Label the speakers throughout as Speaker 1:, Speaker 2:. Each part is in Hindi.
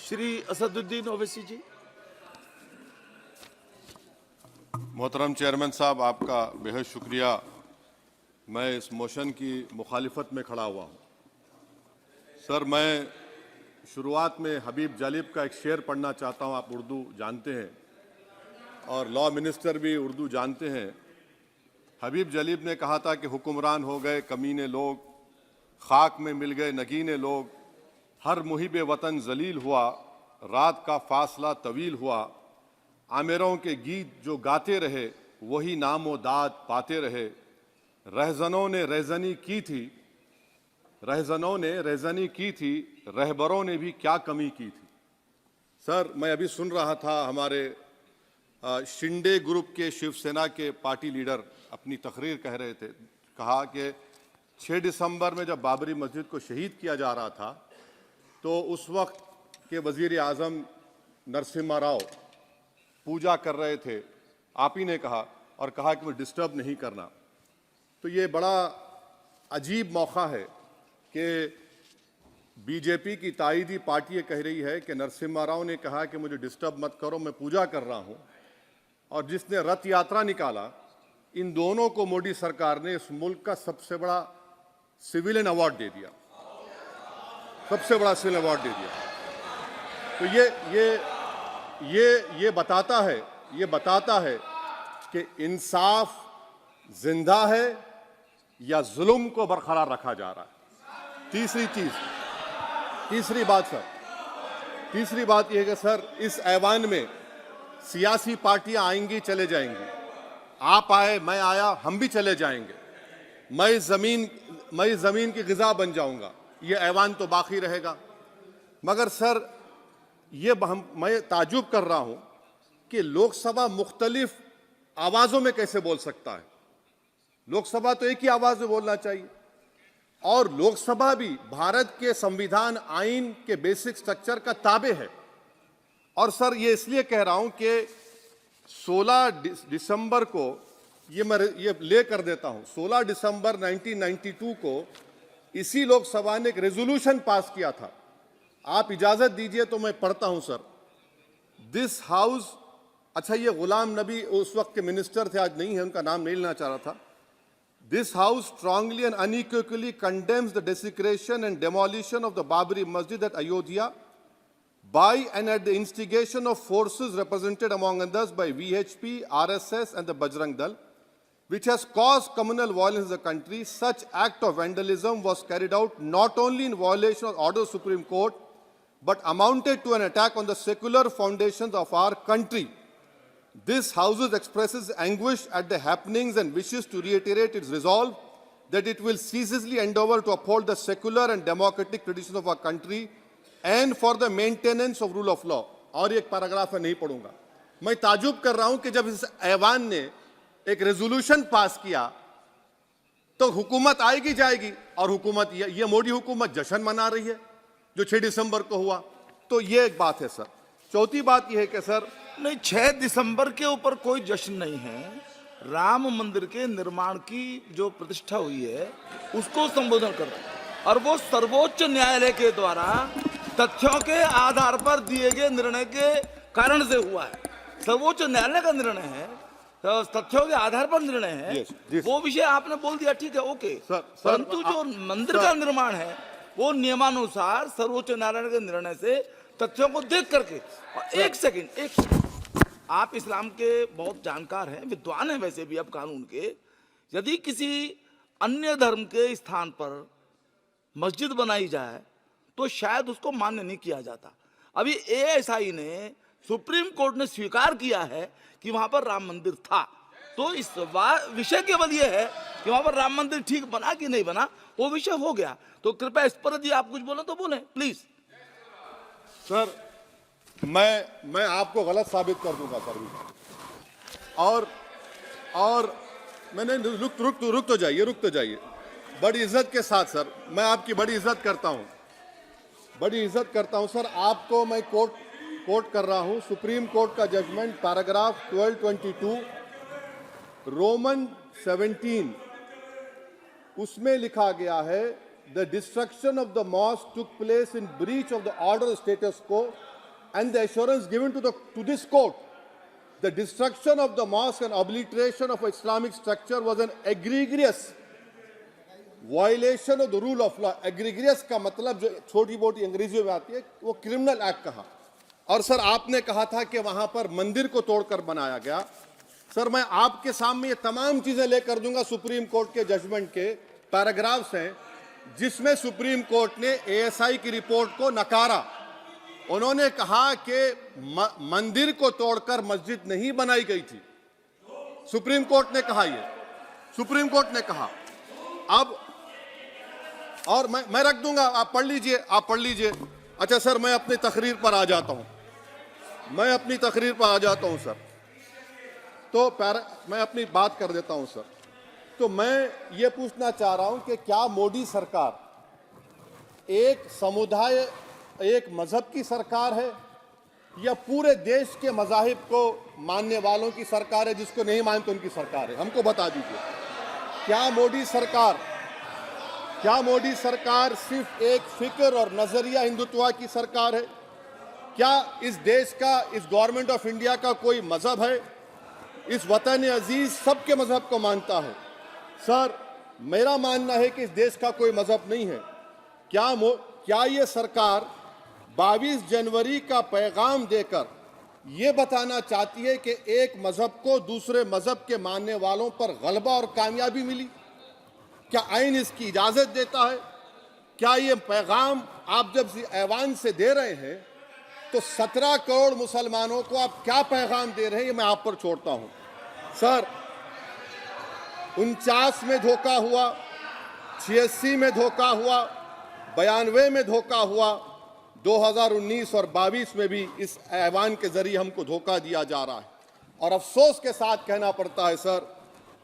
Speaker 1: श्री असदुद्दीन ओवैसी जी।
Speaker 2: मोहतरम चेयरमैन साहब, आपका बेहद शुक्रिया। मैं इस मोशन की मुखालिफत में खड़ा हुआ हूँ। सर, मैं शुरुआत में हबीब जालिब का एक शेर पढ़ना चाहता हूँ। आप उर्दू जानते हैं और लॉ मिनिस्टर भी उर्दू जानते हैं। हबीब जालिब ने कहा था कि हुक्मरान हो गए कमीने लोग, खाक में मिल गए नगीने लोग, हर मुहिब वतन जलील हुआ, रात का फासला तवील हुआ, आमिरों के गीत जो गाते रहे वही नामो दाद पाते रहे, रहजनों ने रहजनी की थी, रहजनों ने रहजनी की थी, रहबरों ने भी क्या कमी की थी। सर, मैं अभी सुन रहा था हमारे शिंदे ग्रुप के शिवसेना के पार्टी लीडर अपनी तकरीर कह रहे थे। कहा कि 6 दिसंबर में जब बाबरी मस्जिद को शहीद किया जा रहा था तो उस वक्त के वजीर आज़म नरसिम्हा राव पूजा कर रहे थे। आप ही ने कहा और कहा कि मुझे डिस्टर्ब नहीं करना। तो ये बड़ा अजीब मौका है कि बीजेपी की ताईदी पार्टी ये कह रही है कि नरसिम्हा राव ने कहा कि मुझे डिस्टर्ब मत करो, मैं पूजा कर रहा हूं, और जिसने रथ यात्रा निकाला, इन दोनों को मोदी सरकार ने इस मुल्क का सबसे बड़ा सिविलियन अवार्ड दे दिया, सबसे बड़ा सिविलियन अवार्ड दे दिया। तो ये बताता है कि इंसाफ जिंदा है या जुल्म को बरकरार रखा जा रहा है। तीसरी बात यह है कि सर, इस ऐवान में सियासी पार्टियां आएंगी चले जाएंगी, आप आए मैं आया हम भी चले जाएंगे, मैं जमीन की गिजा बन जाऊंगा, ये ऐवान तो बाकी रहेगा। मगर सर, मैं ताजुब कर रहा हूं कि लोकसभा मुख्तलिफ आवाजों में कैसे बोल सकता है। लोकसभा तो एक ही आवाज में बोलना चाहिए, और लोकसभा भी भारत के संविधान आइन के बेसिक स्ट्रक्चर का ताबे है। और सर, ये इसलिए कह रहा हूं कि 16 दिसंबर को ये ले कर देता हूं, 16 दिसंबर 1992 को इसी लोकसभा ने एक रेजोल्यूशन पास किया था। आप इजाजत दीजिए तो मैं पढ़ता हूं सर। दिस हाउस, अच्छा, ये गुलाम नबी उस वक्त के मिनिस्टर थे, आज नहीं है, उनका नाम नहीं लेना चाह रहा था। This house strongly and unequivocally condemns the desecration and demolition of the Babri Masjid at Ayodhya by and at the instigation of forces represented among others by VHP, RSS and the Bajrang Dal, which has caused communal violence in the country. Such act of vandalism was carried out not only in violation of order of the Supreme Court, but amounted to an attack on the secular foundations of our country. This House expresses anguish at the happenings and wishes to reiterate its resolve that it will ceaselessly endeavor to uphold the secular and democratic traditions of our country and for the maintenance of rule of law. और एक पैराग्राफ है, नहीं पढ़ूंगा। मैं ताजुब कर रहा हूं कि जब इस ऐवान ने एक रेजोल्यूशन पास किया तो हुकूमत आएगी जाएगी, और हुकूमत ये मोदी हुकूमत जश्न मना रही है जो 6 दिसंबर को हुआ। तो ये एक बात है सर। चौथी बात यह है कि सर,
Speaker 1: नहीं, 6 दिसंबर के ऊपर कोई जश्न नहीं है। राम मंदिर के निर्माण की जो प्रतिष्ठा हुई है उसको संबोधन कर रहे हैं, और वो सर्वोच्च न्यायालय के द्वारा तथ्यों के आधार पर दिए गए निर्णय के कारण से हुआ है। सर्वोच्च न्यायालय का निर्णय है, तो तथ्यों के आधार पर निर्णय है। वो विषय आपने बोल दिया, ठीक है, ओके। परंतु जो मंदिर का निर्माण है वो नियमानुसार सर्वोच्च न्यायालय के निर्णय से तथ्यों को देख करके। एक सेकंड, आप इस्लाम के बहुत जानकार हैं, विद्वान हैं वैसे भी, अब कानून के। यदि किसी अन्य धर्म के स्थान पर मस्जिद बनाई जाए तो शायद उसको मान्य नहीं किया जाता। अभी एएसआई ने, सुप्रीम कोर्ट ने स्वीकार किया है कि वहां पर राम मंदिर था। तो इस विषय केवल यह है कि वहां पर राम मंदिर ठीक बना कि नहीं बना, वो विषय हो गया। तो कृपया इस पर यदि आप कुछ बोले तो बोले प्लीज।
Speaker 2: सर, मैं आपको गलत साबित कर दूंगा सर। और मैंने रुक तो जाइए बड़ी इज्जत के साथ सर, मैं आपकी बड़ी इज्जत करता हूं सर। आपको मैं कोट कर रहा हूं सुप्रीम कोर्ट का जजमेंट, पैराग्राफ 1222 रोमन 17, उसमें लिखा गया है, the destruction of the mosque took place in breach of the order status को and the assurance given to this court, the destruction of the mosque and obliteration of Islamic structure was an egregious violation of the rule of law. Egregious का मतलब जो छोटी मोटी अंग्रेजी में आती है वो क्रिमिनल एक्ट कहा। और सर आपने कहा था कि वहां पर मंदिर को तोड़कर बनाया गया। सर मैं आपके सामने ये तमाम चीजें लेकर दूंगा, सुप्रीम कोर्ट के जजमेंट के पैराग्राफ्स हैं जिसमें सुप्रीम कोर्ट ने एएसआई की रिपोर्ट को नकारा। उन्होंने कहा कि मंदिर को तोड़कर मस्जिद नहीं बनाई गई थी। सुप्रीम कोर्ट ने कहा, ये सुप्रीम कोर्ट ने कहा। अब और मैं रख दूंगा, आप पढ़ लीजिए, आप पढ़ लीजिए। अच्छा सर मैं अपनी तकरीर पर आ जाता हूं, मैं अपनी तकरीर पर आ जाता हूं सर। तो मैं अपनी बात कर देता हूं सर। तो मैं ये पूछना चाह रहा हूं कि क्या मोदी सरकार एक समुदाय, एक मजहब की सरकार है या पूरे देश के मजाहिब को मानने वालों की सरकार है, जिसको नहीं मानते उनकी सरकार है? हमको बता दीजिए। क्या मोदी सरकार सिर्फ एक फिक्र और नजरिया हिंदुत्व की सरकार है? क्या इस देश का, इस गवर्नमेंट ऑफ इंडिया का कोई मजहब है? इस वतन अजीज सबके मजहब को मानता है। सर मेरा मानना है कि इस देश का कोई मजहब नहीं है। क्या ये सरकार 22 जनवरी का पैगाम देकर ये बताना चाहती है कि एक मजहब को दूसरे मजहब के मानने वालों पर गलबा और कामयाबी मिली? क्या आइन इसकी इजाजत देता है? क्या ये पैगाम आप जब ऐवान से दे रहे हैं तो 17 करोड़ मुसलमानों को आप क्या पैगाम दे रहे हैं, ये मैं आप पर छोड़ता हूं। सर 49 में धोखा हुआ, 86 में धोखा हुआ, 92 में धोखा हुआ, 2019 और 22 में भी इस ऐवान के जरिए हमको धोखा दिया जा रहा है। और अफसोस के साथ कहना पड़ता है सर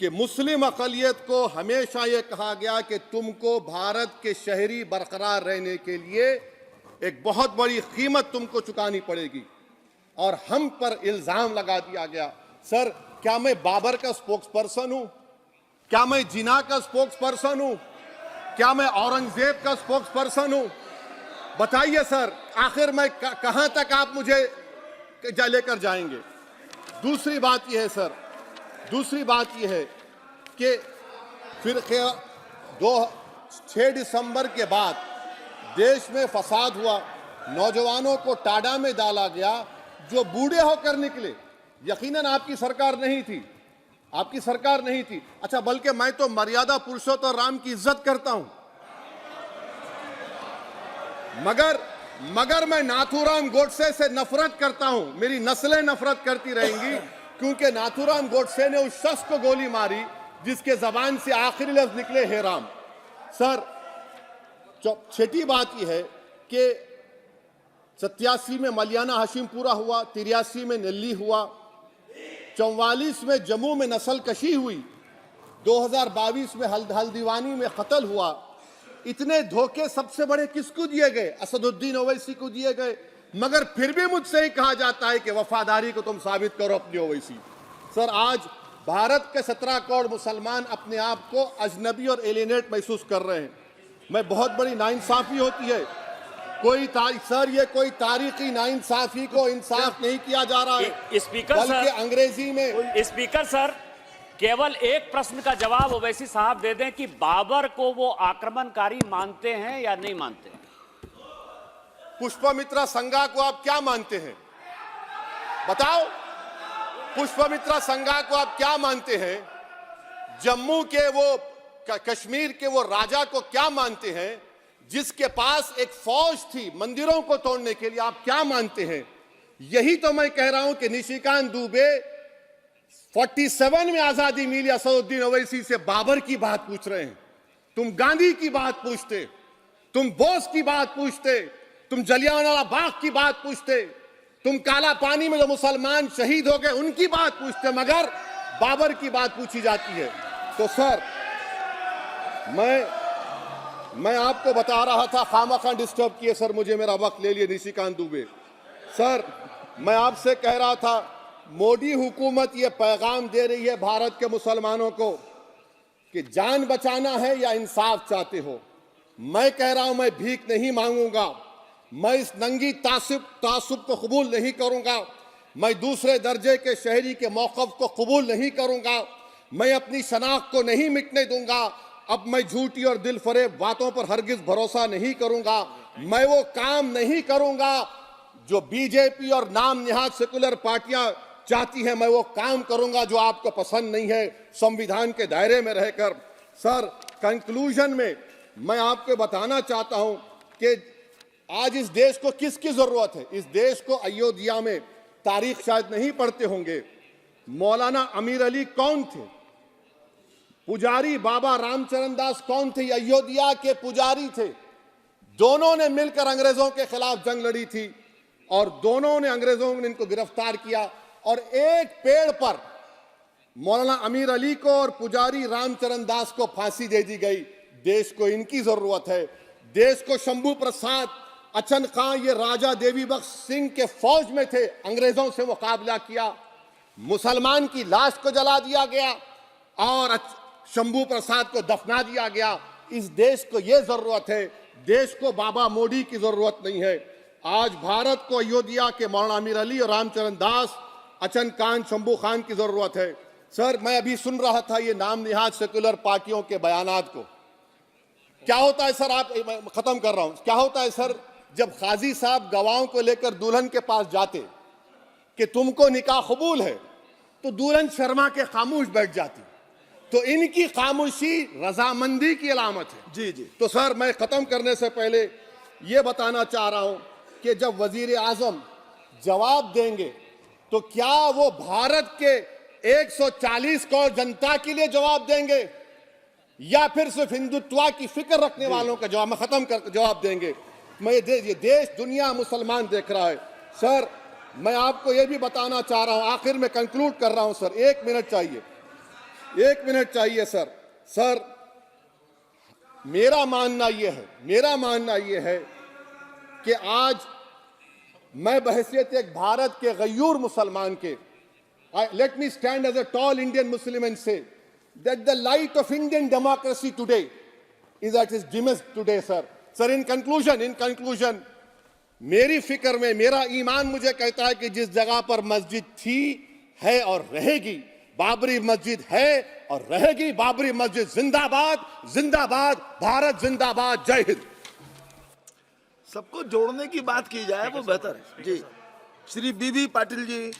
Speaker 2: कि मुस्लिम अक़लियत को हमेशा ये कहा गया कि तुमको भारत के शहरी बरकरार रहने के लिए एक बहुत बड़ी कीमत तुमको चुकानी पड़ेगी, और हम पर इल्जाम लगा दिया गया। सर क्या मैं बाबर का स्पोक्स पर्सन हूं? क्या मैं जिना का स्पोक्स पर्सन हूं? क्या मैं औरंगजेब का स्पोक्स पर्सन हूं? बताइए सर, आखिर मैं कहां तक आप मुझे लेकर जाएंगे? दूसरी बात यह है सर, दूसरी बात यह है कि फिर 6 दिसंबर के बाद देश में फसाद हुआ, नौजवानों को टाडा में डाला गया जो बूढ़े होकर निकले। यकीनन आपकी सरकार नहीं थी, आपकी सरकार नहीं थी। अच्छा बल्कि मैं तो मर्यादा पुरुषोत्तम राम की इज्जत करता हूं, मगर मैं नाथूराम गोडसे से नफरत करता हूं। मेरी नस्लें नफरत करती रहेंगी क्योंकि नाथूराम गोडसे ने उस शख्स को गोली मारी जिसके जबान से आखिरी लफ्ज निकले हे राम। सर छठी बात यह है कि 87 में मलियाना हाशिमपुरा हुआ, 83 में नेल्ली हुआ, 44 में जम्मू में नस्ल कशी हुई, 2022 में हल्दीवानी में कत्ल हुआ। इतने धोखे सबसे बड़े किसको दिए गए? असदुद्दीन ओवैसी को दिए गए। मगर फिर भी मुझसे ही कहा जाता है कि वफादारी को तुम साबित करो अपनी ओवैसी। सर आज भारत के 17 करोड़ मुसलमान अपने आप को अजनबी और एलिनेट महसूस कर रहे हैं। मैं बहुत बड़ी नाइंसाफी होती है, सर ये कोई तारीखी नाइंसाफी को इंसाफ नहीं किया जा रहा है।
Speaker 3: स्पीकर
Speaker 2: बल्कि
Speaker 3: सर,
Speaker 2: अंग्रेजी में
Speaker 3: स्पीकर सर केवल एक प्रश्न का जवाब ओवैसी साहब दे दें कि बाबर को वो आक्रमणकारी मानते हैं या नहीं मानते?
Speaker 2: पुष्पमित्रा संघा को आप क्या मानते हैं? बताओ, पुष्पमित्रा संघा को आप क्या मानते हैं? जम्मू के वो कश्मीर के वो राजा को क्या मानते हैं जिसके पास एक फौज थी मंदिरों को तोड़ने के लिए? आप क्या मानते हैं? यही तो मैं कह रहा हूं कि निशिकांत दुबे 47 में आजादी मिली, असदुद्दीन ओवैसी से बाबर की बात पूछ रहे हैं। तुम गांधी की बात पूछते, तुम बोस की बात पूछते, तुम जलियांवाला बाग की बात पूछते, तुम काला पानी में जो मुसलमान शहीद हो गए उनकी बात पूछते, मगर बाबर की बात पूछी जाती है। तो सर मैं आपको बता रहा था, खामखा डिस्टर्ब किए सर मुझे, मेरा वक्त ले लिए निशिकांत दुबे। सर मैं आपसे कह रहा था मोदी हुकूमत ये पैगाम दे रही है भारत के मुसलमानों को कि जान बचाना है या इंसाफ चाहते हो। मैं कह रहा हूं मैं भीख नहीं मांगूंगा, मैं इस नंगी तासुब को कबूल नहीं करूंगा। मैं दूसरे दर्जे के शहरी के मौक़िफ़ को कबूल नहीं करूंगा। मैं अपनी शनाख्त को नहीं मिटने दूंगा। अब मैं झूठी और दिल फरेब बातों पर हरगिज भरोसा नहीं करूंगा। मैं वो काम नहीं करूंगा जो बीजेपी और नाम निहाद सेकुलर पार्टियां चाहती हैं। मैं वो काम करूंगा जो आपको पसंद नहीं है, संविधान के दायरे में रहकर। सर, कंक्लूजन में मैं आपको बताना चाहता हूं कि आज इस देश को किसकी जरूरत है। इस देश को अयोध्या में, तारीख शायद नहीं पढ़ते होंगे, मौलाना अमीर अली कौन थे, पुजारी बाबा रामचरण दास कौन थे, अयोध्या के पुजारी थे। दोनों ने मिलकर अंग्रेजों के खिलाफ जंग लड़ी थी और दोनों ने, अंग्रेजों ने इनको गिरफ्तार किया और एक पेड़ पर मौलाना अमीर अली को और पुजारी रामचरण दास को फांसी दे दी गई। देश को इनकी जरूरत है। देश को शंभू प्रसाद, अचन खां, ये राजा देवी बख्श सिंह के फौज में थे, अंग्रेजों से मुकाबला किया। मुसलमान की लाश को जला दिया गया और शंभू प्रसाद को दफना दिया गया। इस देश को यह जरूरत है। देश को बाबा मोदी की जरूरत नहीं है। आज भारत को अयोध्या के मौलाना अमीर अली और रामचरण दास, अचन खान, शंभू खान की जरूरत है। सर, मैं अभी सुन रहा था ये नाम निहाद सेकुलर पार्टियों के बयानात को। क्या होता है सर, आप, खत्म कर रहा हूं, क्या होता है सर, जब काजी साहब गवाहों को लेकर दुल्हन के पास जाते कि तुमको निकाह कबूल है, तो दुल्हन शर्मा के खामोश बैठ जाती। तो इनकी खामोशी रजामंदी की अलामत है।
Speaker 1: जी जी।
Speaker 2: तो सर, मैं खत्म करने से पहले ये बताना चाह रहा हूं कि जब वजीर आजम जवाब देंगे तो क्या वो भारत के 140 करोड़ जनता के लिए जवाब देंगे या फिर सिर्फ हिंदुत्व की फिक्र रखने वालों का जवाब, मैं खत्म कर जवाब देंगे। मैं ये देश, दुनिया, मुसलमान देख रहा है। सर, मैं आपको ये भी बताना चाह रहा हूं, आखिर में कंक्लूड कर रहा हूं सर, 1 मिनट चाहिए, 1 मिनट चाहिए सर। सर, मेरा मानना यह है कि आज मैं बहैसियत एक भारत के गयूर मुसलमान के, let me stand as a tall Indian Muslim and say that the light of Indian democracy today is at its dimmest today, sir. Sir, in conclusion, मेरी फिक्र में, मेरा ईमान मुझे कहता है कि जिस जगह पर मस्जिद थी, है और रहेगी, बाबरी मस्जिद है और रहेगी। बाबरी मस्जिद जिंदाबाद, जिंदाबाद, भारत जिंदाबाद, जय हिंद।
Speaker 1: सबको जोड़ने की बात की जाए वो बेहतर है। जी, श्री बीबी पाटिल जी।